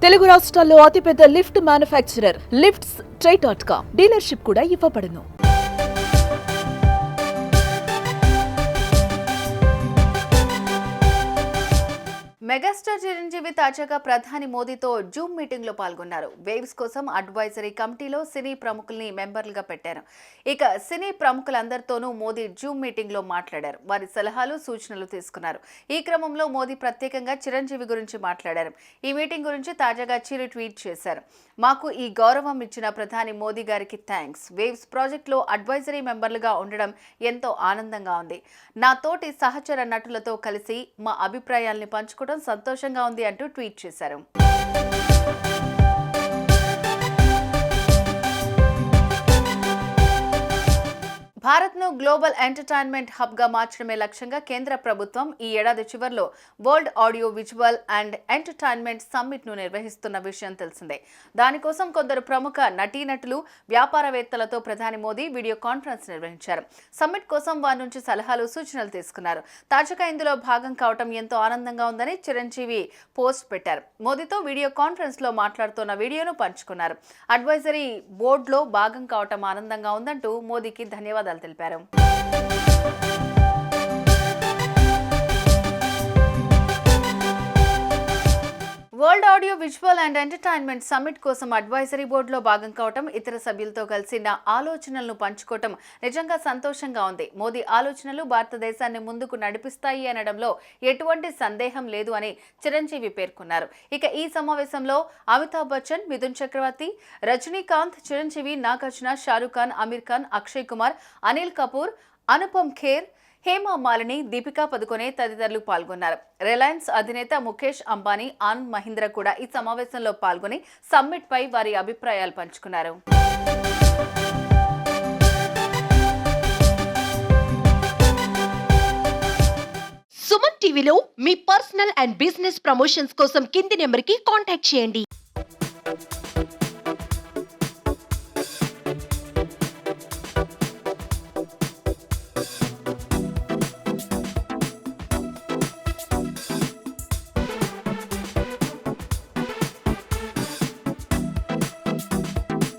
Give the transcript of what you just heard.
తెలుగు రాష్ట్రాల్లో అతిపెద్ద lift manufacturer lifts ట్రై.com dealership కూడా ఇవ్వబడును. మెగాస్టార్ చిరంజీవి తాజాగా ప్రధాని మోదీతో జూమ్ మీటింగ్ లో పాల్గొన్నారు. వేవ్స్ కోసం అడ్వైజరీ కమిటీలో సినీ ప్రముఖుల్ని మెంబర్లుగా పెట్టారు. ఇక సినీ ప్రముఖులందరితోనూ మోదీ జూమ్ మీటింగ్ లో మాట్లాడారు. వారి సలహాలు సూచనలు తీసుకున్నారు. ఈ క్రమంలో మోదీ ప్రత్యేకంగా చిరంజీవి గురించి మాట్లాడారు. ఈ మీటింగ్ గురించి తాజాగా చిరు ట్వీట్ చేశారు. మాకు ఈ గౌరవం ఇచ్చిన ప్రధాని మోదీ గారికి థ్యాంక్స్. వేవ్స్ ప్రాజెక్ట్ లో అడ్వైజరీ మెంబర్లుగా ఉండడం ఎంతో ఆనందంగా ఉంది. నా తోటి సహచర నటులతో కలిసి మా అభిప్రాయాల్ని పంచుకోవడం సంతోషంగా ఉంది అంటూ ట్వీట్ చేశారు. భారత్ను గ్లోబల్ ఎంటర్టైన్మెంట్ హబ్గా మార్చడమే లక్ష్యంగా కేంద్ర ప్రభుత్వం ఈ ఏడాది చివరిలో world audio visual and entertainment సమ్మిట్ను నిర్వహిస్తున్న విషయం తెలిసిందే. దానికోసం కొందరు ప్రముఖ నటీనటులు, వ్యాపారవేత్తలతో ప్రధాని మోదీ వీడియో కాన్ఫరెన్స్ నిర్వహించారు. సమ్మిట్ కోసం వారి నుంచి సలహాలు, సూచనలు తీసుకున్నారు. తాజాగా ఇందులో భాగం కావడం ఎంతో ఆనందంగా ఉందని చిరంజీవి పోస్ట్ పెట్టారు. మోదీతో వీడియో కాన్ఫరెన్స్ లో మాట్లాడుతున్న వీడియోను పంచుకున్నారు. అడ్వైజరీ బోర్డులో భాగం కావడం ఆనందంగా ఉందంటూ మోదీకి ధన్యవాదాలు తెలిపారు. World audio visual and entertainment summit కోసం అడ్వైజరీ బోర్డులో భాగం కావటం, ఇతర సభ్యులతో కలిసి నా ఆలోచనలను పంచుకోవటం నిజంగా సంతోషంగా ఉంది. మోదీ ఆలోచనలు భారతదేశాన్ని ముందుకు నడిపిస్తాయి అనడంలో ఎటువంటి సందేహం లేదు అని చిరంజీవి పేర్కొన్నారు. ఇక ఈ సమావేశంలో అమితాబ్ బచ్చన్, మిథున్ చక్రవర్తి, రజనీకాంత్, చిరంజీవి, నాగార్జున, షారూక్ ఖాన్, అమీర్ ఖాన్, అక్షయ్ కుమార్, అనిల్ కపూర్, అనుపమ్ ఖేర్, హేమా మాలిని, దీపికా పదుకొనే తదితరులు పాల్గొన్నారు. రిలయన్స్ అధినేత ముఖేష్ అంబానీ, ఆనంద్ మహీంద్ర కూడా ఈ సమావేశంలో పాల్గొని సమ్మిట్ పై వారి అభిప్రాయాలు పంచుకున్నారు. సుమన్ టీవీలో మీ పర్సనల్ అండ్ బిజినెస్ ప్రమోషన్స్ కోసం కింది నెంబర్కి కాంటాక్ట్ చేయండి.